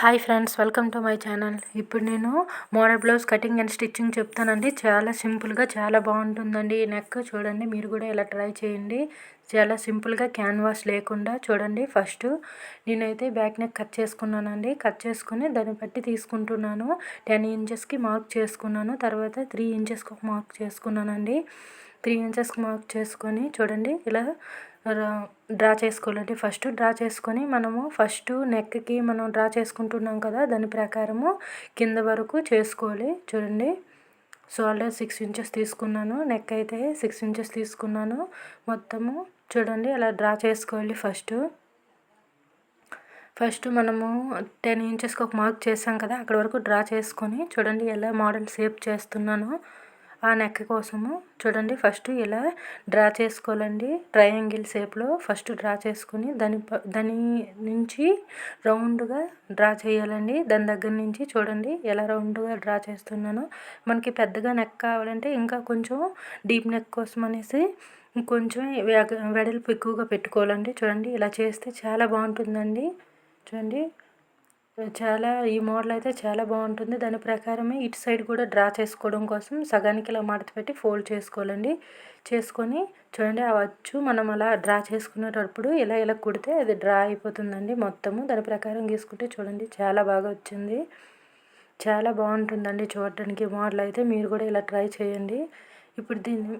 Hi friends, welcome to my channel. ఇప్పుడు నేను model blouse cutting and stitching చెప్తానండి. చాలా సింపుల్గా చాలా బాగుంటుందండి. ఈ నెక్ చూడండి, మీరు కూడా ఇలా ట్రై చేయండి. చాలా సింపుల్గా క్యాన్వాస్ లేకుండా చూడండి. ఫస్ట్ నేనైతే బ్యాక్ నెక్ కట్ చేసుకున్నానండి. కట్ చేసుకుని దాన్ని బట్టి తీసుకుంటున్నాను. 10 ఇంచెస్కి మార్క్ చేసుకున్నాను. తర్వాత 3 ఇంచెస్కి ఒక మార్క్ చేసుకున్నానండి. 3 ఇంచెస్కి మార్క్ చేసుకొని చూడండి ఇలా డ్రా చేసుకోవాలండి. ఫస్ట్ డ్రా చేసుకొని మనము ఫస్ట్ నెక్కి మనం డ్రా చేసుకుంటున్నాం కదా, దాని ప్రకారము కింద వరకు చేసుకోవాలి. చూడండి, షోల్డర్ 6 ఇంచెస్ తీసుకున్నాను, నెక్ అయితే 6 ఇంచెస్ తీసుకున్నాను. మొత్తము చూడండి అలా డ్రా చేసుకోవాలి. ఫస్ట్ మనము 10 ఇంచెస్కి ఒక మార్క్ చేసాం కదా, అక్కడ వరకు డ్రా చేసుకొని చూడండి ఎలా మోడల్ షేప్ చేస్తున్నాను ఆ నెక్ కోసము. చూడండి ఫస్ట్ ఇలా డ్రా చేసుకోవాలండి. ట్రయాంగిల్ షేప్లో ఫస్ట్ డ్రా చేసుకొని దాని నుంచి రౌండ్గా డ్రా చేయాలండి. దాని దగ్గర నుంచి చూడండి ఎలా రౌండ్గా డ్రా చేస్తున్నాను. మనకి పెద్దగా నెక్ కావాలంటే ఇంకా కొంచెం డీప్ నెక్ కోసం అనేసి ఇంకొంచెం వెడల్పు ఎక్కువగా పెట్టుకోవాలండి. చూడండి ఇలా చేస్తే చాలా బాగుంటుందండి. చూడండి ఈ మోడల్ అయితే చాలా బాగుంటుంది. దాని ప్రకారమే ఇటు సైడ్ కూడా డ్రా చేసుకోవడం కోసం సగానికి ఇలా మడత పెట్టి ఫోల్డ్ చేసుకోవాలండి. చేసుకొని చూడండి ఆ వచ్చు మనం అలా డ్రా చేసుకునేటప్పుడు ఇలా కుడితే అది డ్రా అయిపోతుందండి మొత్తము. దాని ప్రకారం గీసుకుంటే చూడండి చాలా బాగా వచ్చింది. చాలా బాగుంటుందండి చూడటానికి మోడల్ అయితే. మీరు కూడా ఇలా ట్రై చేయండి. ఇప్పుడు దీన్ని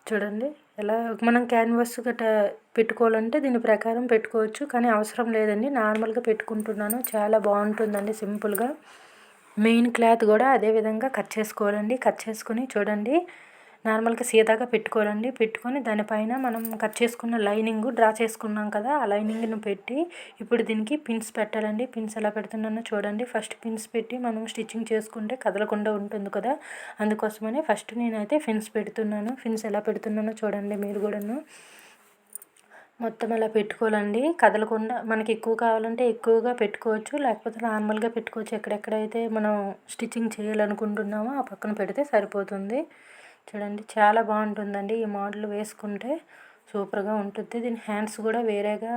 చూడండి ఎలా మనం క్యాన్వాస్ గట్రా పెట్టుకోవాలంటే దీని ప్రకారం పెట్టుకోవచ్చు, కానీ అవసరం లేదండి. నార్మల్గా పెట్టుకుంటున్నాను. చాలా బాగుంటుందండి సింపుల్గా. మెయిన్ క్లాత్ కూడా అదే విధంగా కట్ చేసుకోవాలండి. కట్ చేసుకొని చూడండి నార్మల్గా సీదాగా పెట్టుకోవాలండి. పెట్టుకొని దానిపైన మనం కట్ చేసుకున్న లైనింగ్ డ్రా చేసుకున్నాం కదా, ఆ లైనింగ్ను పెట్టి ఇప్పుడు దీనికి పిన్స్ పెట్టాలండి. పిన్స్ ఎలా పెడుతున్నానో చూడండి. ఫస్ట్ పిన్స్ పెట్టి మనం స్టిచ్చింగ్ చేసుకుంటే కదలకుండా ఉంటుంది కదా, అందుకోసమని ఫస్ట్ నేనైతే పిన్స్ పెడుతున్నాను. పిన్స్ ఎలా పెడుతున్నానో చూడండి మీరు కూడాను. మొత్తం అలా పెట్టుకోవాలండి, కదలకుండా. మనకి ఎక్కువ కావాలంటే ఎక్కువగా పెట్టుకోవచ్చు, లేకపోతే నార్మల్గా పెట్టుకోవచ్చు. ఎక్కడెక్కడైతే మనం స్టిచ్చింగ్ చేయాలనుకుంటున్నామో ఆ పక్కన పెడితే సరిపోతుంది. చూడండి చాలా బాగుంటుందండి. ఈ మోడల్ వేసుకుంటే సూపర్గా ఉంటుంది. దీని హ్యాండ్స్ కూడా వేరేగా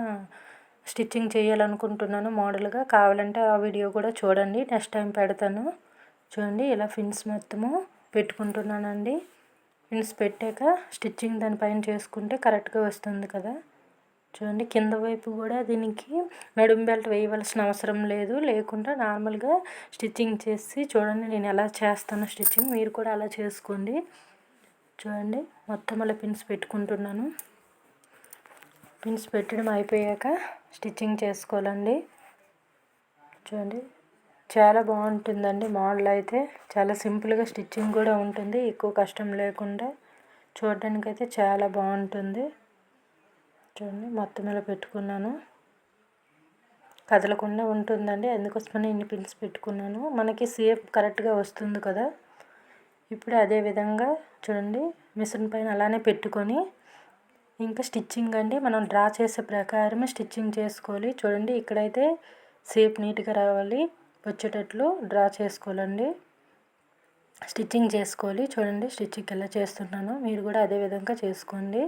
స్టిచ్చింగ్ చేయాలనుకుంటున్నాను మోడల్గా. కావాలంటే ఆ వీడియో కూడా చూడండి, నెక్స్ట్ టైం పెడతాను. చూడండి ఇలా పిన్స్ మొత్తము పెట్టుకుంటున్నానండి. పిన్స్ పెట్టాక స్టిచ్చింగ్ దానిపైన చేసుకుంటే కరెక్ట్గా వస్తుంది కదా. చూడండి కింద వైపు కూడా దీనికి నడుము బెల్ట్ వేయవలసిన అవసరం లేదు, లేకుండా నార్మల్గా స్టిచ్చింగ్ చేసి చూడండి నేను ఎలా చేస్తాను స్టిచ్చింగ్. మీరు కూడా అలా చేసుకోండి. చూడండి మొత్తం అలా పిన్స్ పెట్టుకుంటున్నాను. పిన్స్ పెట్టడం అయిపోయాక స్టిచ్చింగ్ చేసుకోవాలండి. చూడండి చాలా బాగుంటుందండి మోడల్ అయితే. చాలా సింపుల్గా స్టిచ్చింగ్ కూడా ఉంటుంది, ఎక్కువ కష్టం లేకుండా. చూడడానికైతే చాలా బాగుంటుంది. చూడండి మొత్తం ఇలా పెట్టుకున్నాను, కదలకుండా ఉంటుందండి. అందుకోసమని ఇన్ని పిన్స్ పెట్టుకున్నాను. మనకి షేప్ కరెక్ట్గా వస్తుంది కదా. ఇప్పుడు అదే విధంగా చూడండి మిషన్ పైన అలానే పెట్టుకొని ఇంకా స్టిచ్చింగ్ అండి మనం డ్రా చేసే ప్రకారం స్టిచ్చింగ్ చేసుకోవాలి. చూడండి ఇక్కడైతే షేప్ నీట్గా రావాలి వచ్చేటట్లు డ్రా చేసుకోవాలండి, స్టిచ్చింగ్ చేసుకోవాలి. చూడండి స్టిచ్చింగ్ ఎలా చేస్తున్నాను, మీరు కూడా అదే విధంగా చేసుకోండి.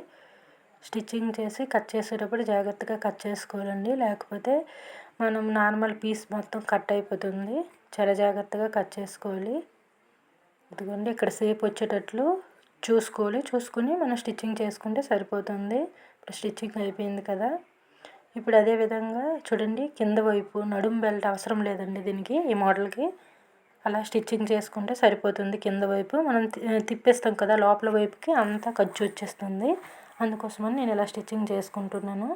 స్టిచ్చింగ్ చేసి కట్ చేసేటప్పుడు జాగ్రత్తగా కట్ చేసుకోవాలండి, లేకపోతే మనం నార్మల్ పీస్ మొత్తం కట్ అయిపోతుంది. చాలా జాగ్రత్తగా కట్ చేసుకోవాలి. ఇదిగోండి ఇక్కడ షేప్ వచ్చేటట్లు చూసుకోవాలి. చూసుకుని మనం స్టిచ్చింగ్ చేసుకుంటే సరిపోతుంది. ఇప్పుడు స్టిచ్చింగ్ అయిపోయింది కదా. ఇప్పుడు అదే విధంగా చూడండి కింద వైపు నడుము బెల్ట్ అవసరం లేదండి దీనికి, ఈ మోడల్కి. అలా స్టిచ్చింగ్ చేసుకుంటే సరిపోతుంది. కింద వైపు మనం తిప్పేస్తాం కదా, లోపల వైపుకి అంతా ఖర్చు వచ్చేస్తుంది. అందుకోసమని నేను ఇలా స్టిచ్చింగ్ చేసుకుంటున్నాను.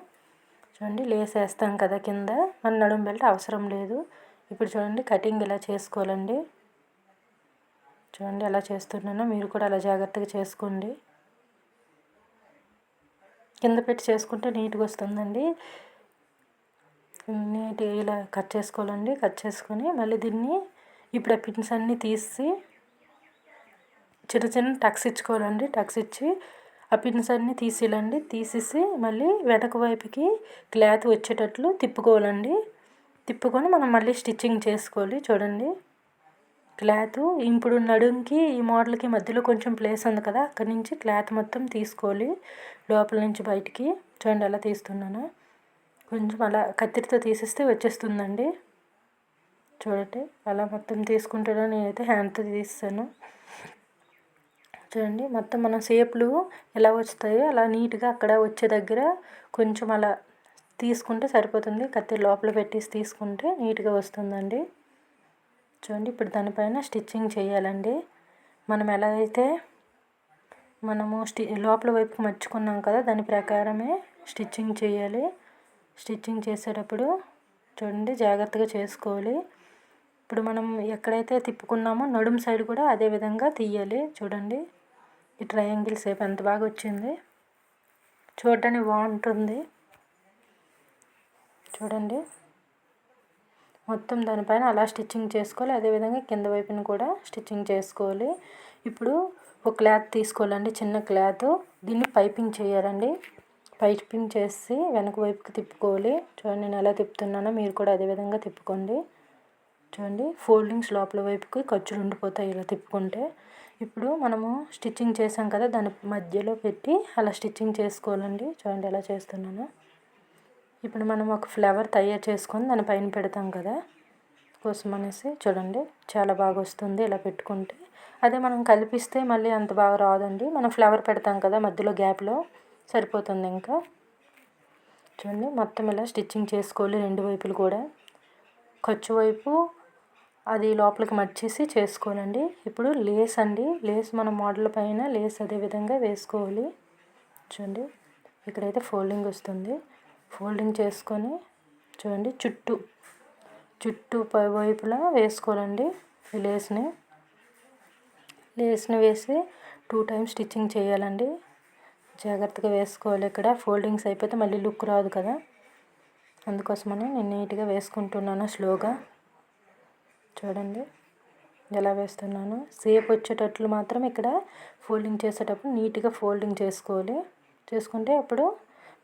చూడండి లేస్ వేస్తాం కదా కింద, మన నడుము బెల్ట్ అవసరం లేదు. ఇప్పుడు చూడండి కటింగ్ ఇలా చేసుకోవాలండి. చూడండి ఎలా చేస్తున్నానో మీరు కూడా అలా జాగ్రత్తగా చేసుకోండి. కింద పెట్టి చేసుకుంటే నీట్గా వస్తుందండి. నీట్గా ఇలా కట్ చేసుకోవాలండి. కట్ చేసుకొని మళ్ళీ దీన్ని ఇప్పుడు ఆ పిన్స్ అన్నీ తీసి చిన్న చిన్న టక్స్ ఇచ్చుకోవాలండి. టక్స్ ఇచ్చి ఆ పిన్స్ అన్నీ తీసేయాలండి. తీసేసి మళ్ళీ వెనక వైపుకి క్లాత్ వచ్చేటట్లు తిప్పుకోవాలండి. తిప్పుకొని మనం మళ్ళీ స్టిచ్చింగ్ చేసుకోవాలి. చూడండి క్లాత్ ఇప్పుడు నడుంకి ఈ మోడల్కి మధ్యలో కొంచెం ప్లేస్ ఉంది కదా, అక్కడి నుంచి క్లాత్ మొత్తం తీసుకోవాలి లోపల నుంచి బయటికి. చూడండి ఎలా తీస్తున్నాను. కొంచెం అలా కత్తిరితో తీసేస్తే వచ్చేస్తుందండి. చూడండి అలా మొత్తం తీసుకుంటాను. నేనైతే హ్యాండ్తో తీస్తాను. చూడండి మొత్తం మన షేప్లు ఎలా వస్తాయో అలా నీట్గా అక్కడ వచ్చే దగ్గర కొంచెం అలా తీసుకుంటే సరిపోతుంది. కత్తి లోపల పెట్టేసి తీసుకుంటే నీట్గా వస్తుందండి. చూడండి ఇప్పుడు దానిపైన స్టిచ్చింగ్ చేయాలండి. మనం ఎలా అయితే మనము లోపల వైపుకి మర్చుకున్నాం కదా, దాని ప్రకారమే స్టిచ్చింగ్ చేయాలి. స్టిచ్చింగ్ చేసేటప్పుడు చూడండి జాగ్రత్తగా చేసుకోవాలి. ఇప్పుడు మనం ఎక్కడైతే తిప్పుకున్నామో నడుము సైడ్ కూడా అదే విధంగా తీయాలి. చూడండి ఈ ట్రయాంగిల్ షేప్ ఎంత బాగా వచ్చింది, చూడడానికి బాగుంటుంది. చూడండి మొత్తం దానిపైన అలా స్టిచ్చింగ్ చేసుకోవాలి. అదేవిధంగా కింద వైపున కూడా స్టిచ్చింగ్ చేసుకోవాలి. ఇప్పుడు ఒక క్లాత్ తీసుకోవాలండి, చిన్న క్లాత్. దీన్ని పైపింగ్ చేయాలండి. పైపింగ్ చేసి వెనక వైపుకి తిప్పుకోవాలి. చూడండి నేను ఎలా తిప్పుతున్నానో మీరు కూడా అదేవిధంగా తిప్పుకోండి. చూడండి ఫోల్డింగ్స్ లోపల వైపుకి ఖర్చులు ఉండిపోతాయి ఇలా తిప్పుకుంటే. ఇప్పుడు మనము స్టిచ్చింగ్ చేసాం కదా, దాని మధ్యలో పెట్టి అలా స్టిచ్చింగ్ చేసుకోవాలండి. చూడండి ఎలా చేస్తున్నాను. ఇప్పుడు మనం ఒక ఫ్లవర్ తయారు చేసుకొని దాని పైన పెడతాం కదా కోసం అనేసి చూడండి చాలా బాగా వస్తుంది ఇలా పెట్టుకుంటే. అదే మనం కల్పిస్తే మళ్ళీ అంత బాగా రాదండి. మనం ఫ్లవర్ పెడతాం కదా మధ్యలో గ్యాప్లో, సరిపోతుంది. ఇంకా చూడండి మొత్తం ఇలా స్టిచ్చింగ్ చేసుకోవాలి రెండు వైపులు కూడా. ఖర్చు వైపు అది లోపలికి మర్చేసి చేసుకోవాలండి. ఇప్పుడు లేస్ అండి, లేస్ మన మోడల్ పైన లేస్ అదే విధంగా వేసుకోవాలి. చూడండి ఇక్కడైతే ఫోల్డింగ్ వస్తుంది. ఫోల్డింగ్ చేసుకొని చూడండి చుట్టూ పై వైపులా వేసుకోవాలండి. ఈ లేస్ని వేసి 2 టైమ్స్ స్టిచ్చింగ్ చేయాలండి. జాగ్రత్తగా వేసుకోవాలి. ఇక్కడ ఫోల్డింగ్స్ అయిపోతే మళ్ళీ లుక్ రాదు కదా, అందుకోసమని నేను నీట్గా వేసుకుంటున్నాను స్లోగా. చూడండి ఎలా వేస్తున్నాను. షేప్ వచ్చేటట్లు మాత్రం ఇక్కడ ఫోల్డింగ్ చేసేటప్పుడు నీట్గా ఫోల్డింగ్ చేసుకుంటే అప్పుడు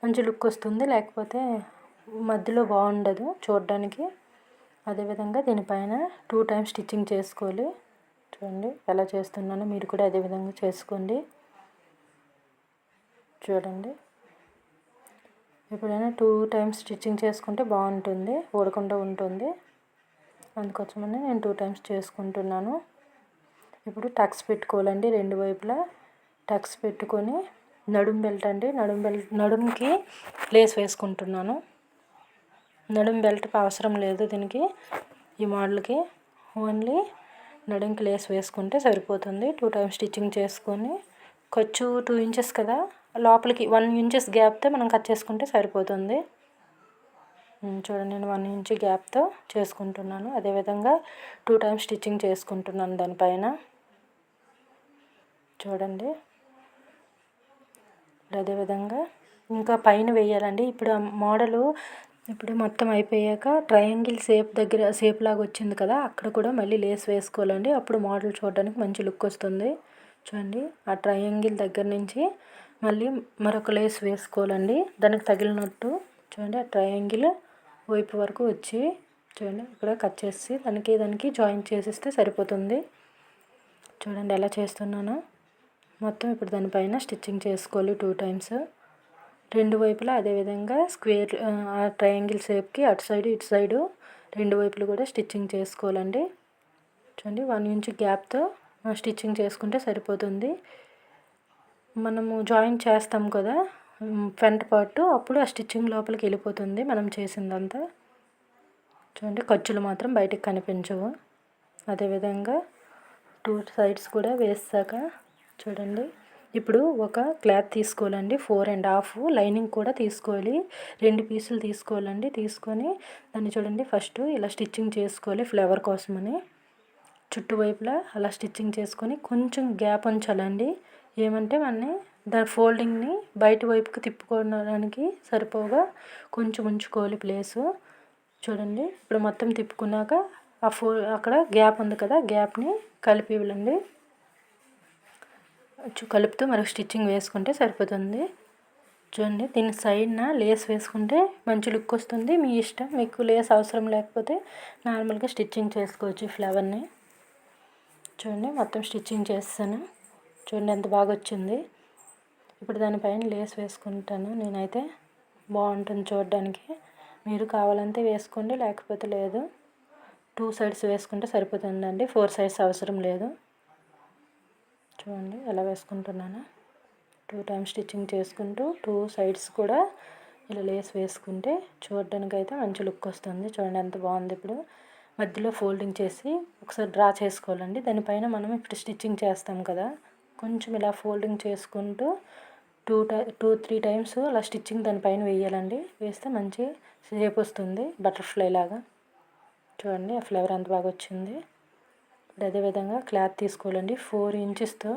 మంచి లుక్ వస్తుంది. లేకపోతే మధ్యలో బాగుండదు చూడడానికి. అదేవిధంగా దీనిపైన 2 టైమ్స్ స్టిచ్చింగ్ చేసుకోవాలి. చూడండి ఎలా చేస్తున్నానో మీరు కూడా అదేవిధంగా చేసుకోండి. చూడండి ఎప్పుడైనా 2 టైమ్స్ స్టిచ్చింగ్ చేసుకుంటే బాగుంటుంది, ఊడకుండా ఉంటుంది. అందుకోసమని నేను 2 టైమ్స్ చేసుకుంటున్నాను. ఇప్పుడు టక్స్ పెట్టుకోవాలండి రెండు వైపులా. టక్స్ పెట్టుకొని నడుం బెల్ట్ అండి, నడుముకి లేస్ వేసుకుంటున్నాను. నడుం బెల్ట్ అవసరం లేదు దీనికి, ఈ మోడల్కి. ఓన్లీ నడుంకి లేస్ వేసుకుంటే సరిపోతుంది. 2 టైమ్స్ స్టిచ్చింగ్ చేసుకొని ఖర్చు 2 ఇంచెస్ కదా, లోపలికి 1 ఇంచెస్ గ్యాప్తో మనం కట్ చేసుకుంటే సరిపోతుంది. చూడండి నేను 1 ఇంచ్ గ్యాప్తో చేసుకుంటున్నాను. అదేవిధంగా 2 టైమ్స్ స్టిచ్చింగ్ చేసుకుంటున్నాను దానిపైన. చూడండి అదేవిధంగా ఇంకా పైన వేయాలండి. ఇప్పుడు మోడలు ఇప్పుడు మొత్తం అయిపోయాక ట్రయాంగిల్ షేప్ లాగా వచ్చింది కదా, అక్కడ కూడా మళ్ళీ లేస్ వేసుకోవాలండి. అప్పుడు మోడల్ చూడడానికి మంచి లుక్ వస్తుంది. చూడండి ఆ ట్రయాంగిల్ దగ్గర నుంచి మళ్ళీ మరొక లేస్ వేసుకోవాలండి దానికి తగిలినట్టు. చూడండి ఆ ట్రయాంగిల్ వైపు వరకు వచ్చి చూడండి ఇక్కడ కట్ చేసి దానికి జాయింట్ చేసిస్తే సరిపోతుంది. చూడండి ఎలా చేస్తున్నానో మొత్తం. ఇప్పుడు దానిపైన స్టిచ్చింగ్ చేసుకోవాలి 2 టైమ్స్ రెండు వైపులా. అదేవిధంగా స్క్వేర్ ఆ ట్రయాంగిల్ షేప్కి అటు సైడు ఇటు సైడు రెండు వైపులు కూడా స్టిచ్చింగ్ చేసుకోవాలండి. చూడండి 1 ఇంచ్ గ్యాప్తో స్టిచ్చింగ్ చేసుకుంటే సరిపోతుంది. మనము జాయింట్ చేస్తాం కదా ఫ్రంట్ పార్ట్, అప్పుడు ఆ స్టిచ్చింగ్ లోపలికి వెళ్ళిపోతుంది మనం చేసిందంతా. చూడండి ఖర్చులు మాత్రం బయటికి కనిపించవు. అదేవిధంగా 2 సైడ్స్ కూడా వేసాక చూడండి ఇప్పుడు ఒక క్లాత్ తీసుకోవాలండి. 4.5 లైనింగ్ కూడా తీసుకోవాలి. 2 పీసులు తీసుకోవాలండి. తీసుకొని దాన్ని చూడండి ఫస్ట్ ఇలా స్టిచ్చింగ్ చేసుకోవాలి ఫ్లవర్ కోసమని. చుట్టువైపులా అలా స్టిచ్చింగ్ చేసుకొని కొంచెం గ్యాప్ ఉంచాలండి. ఏమంటే దాని ఫోల్డింగ్ని బయట వైపుకి తిప్పుకోవడానికి సరిపోగా కొంచెం ఉంచుకోవాలి ప్లేసు. చూడండి ఇప్పుడు మొత్తం తిప్పుకున్నాక అక్కడ గ్యాప్ ఉంది కదా, గ్యాప్ని కలిపి ఇవ్వండి. కలుపుతూ మరొక స్టిచ్చింగ్ వేసుకుంటే సరిపోతుంది. చూడండి దీని సైడ్న లేస్ వేసుకుంటే మంచి లుక్ వస్తుంది. మీ ఇష్టం, మీకు లేస్ అవసరం లేకపోతే నార్మల్గా స్టిచ్చింగ్ చేసుకోవచ్చు ఫ్లవర్ని. చూడండి మొత్తం స్టిచ్చింగ్ చేస్తాను. చూడండి ఎంత బాగా వచ్చింది. ఇప్పుడు దానిపైన లేస్ వేసుకుంటాను నేనైతే, బాగుంటుంది చూడడానికి. మీరు కావాలంటే వేసుకోండి, లేకపోతే లేదు. 2 సైడ్స్ వేసుకుంటే సరిపోతుందండి, 4 సైడ్స్ అవసరం లేదు. చూడండి ఎలా వేసుకుంటున్నాను. 2 టైమ్స్ స్టిచ్చింగ్ చేసుకుంటూ 2 సైడ్స్ కూడా ఇలా లేస్ వేసుకుంటే చూడడానికి అయితే మంచి లుక్ వస్తుంది. చూడండి ఎంత బాగుంది. ఇప్పుడు మధ్యలో ఫోల్డింగ్ చేసి ఒకసారి డ్రా చేసుకోవాలండి. దానిపైన మనం ఇప్పుడు స్టిచ్చింగ్ చేస్తాం కదా, కొంచెం ఇలా ఫోల్డింగ్ చేసుకుంటూ 2-3 టైమ్స్ అలా స్టిచ్చింగ్ దానిపైన వేయాలండి. వేస్తే మంచి షేప్ వస్తుంది, బటర్ఫ్లై లాగా. చూడండి ఆ ఫ్లవర్ ఎంత బాగా వచ్చింది. అదేవిధంగా క్లాత్ తీసుకోవాలండి. 4 ఇంచెస్తో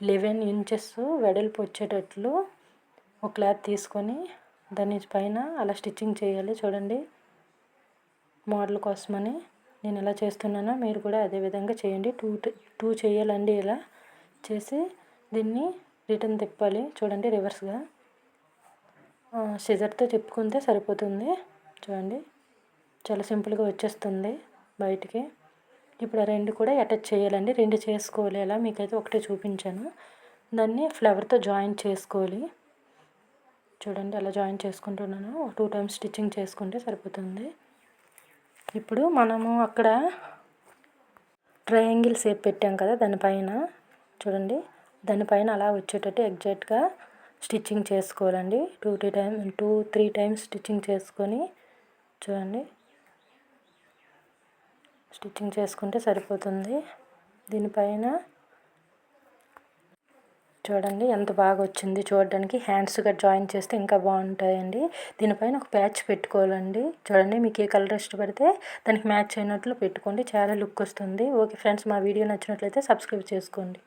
11 ఇంచెస్ వెడల్పు వచ్చేటట్లు ఒక క్లాత్ తీసుకొని దాని పైన అలా స్టిచ్చింగ్ చేయాలి. చూడండి మోడల్ కోసమని నేను ఎలా చేస్తున్నానో మీరు కూడా అదేవిధంగా చేయండి. 2 చేయాలండి. ఇలా చేసి దీన్ని రిటర్న్ తిప్పాలి. చూడండి రివర్స్గా సిజర్తో తిప్పుకుంటే సరిపోతుంది. చూడండి చాలా సింపుల్గా వచ్చేస్తుంది బయటికి. ఇప్పుడు ఆ 2 కూడా అటాచ్ చేయాలండి. 2 చేసుకోవాలి. అలా మీకైతే ఒకటే చూపించాను. దాన్ని ఫ్లవర్తో జాయిన్ చేసుకోవాలి. చూడండి అలా జాయిన్ చేసుకుంటున్నాను. 2 టైమ్స్ స్టిచ్చింగ్ చేసుకుంటే సరిపోతుంది. ఇప్పుడు మనము అక్కడ ట్రయాంగిల్ షేప్ పెట్టాం కదా, దానిపైన చూడండి దానిపైన అలా వచ్చేటట్టు ఎగ్జాక్ట్గా స్టిచ్చింగ్ చేసుకోవాలండి. 2-3 టైమ్స్ స్టిచ్చింగ్ చేసుకొని చూడండి స్టిచ్చింగ్ చేసుకుంటే సరిపోతుంది. దీనిపైన చూడండి ఎంత బాగా వచ్చింది. చూడడానికి హ్యాండ్స్గా జాయిన్ చేస్తే ఇంకా బాగుంటాయండి. దీనిపైన ఒక ప్యాచ్ పెట్టుకోవాలండి. చూడండి మీకు ఏ కలర్ ఇష్టపడితే దానికి మ్యాచ్ అయినట్లు పెట్టుకోండి, చాలా లుక్ వస్తుంది. ఓకే ఫ్రెండ్స్, మా వీడియో నచ్చినట్లయితే సబ్స్క్రైబ్ చేసుకోండి.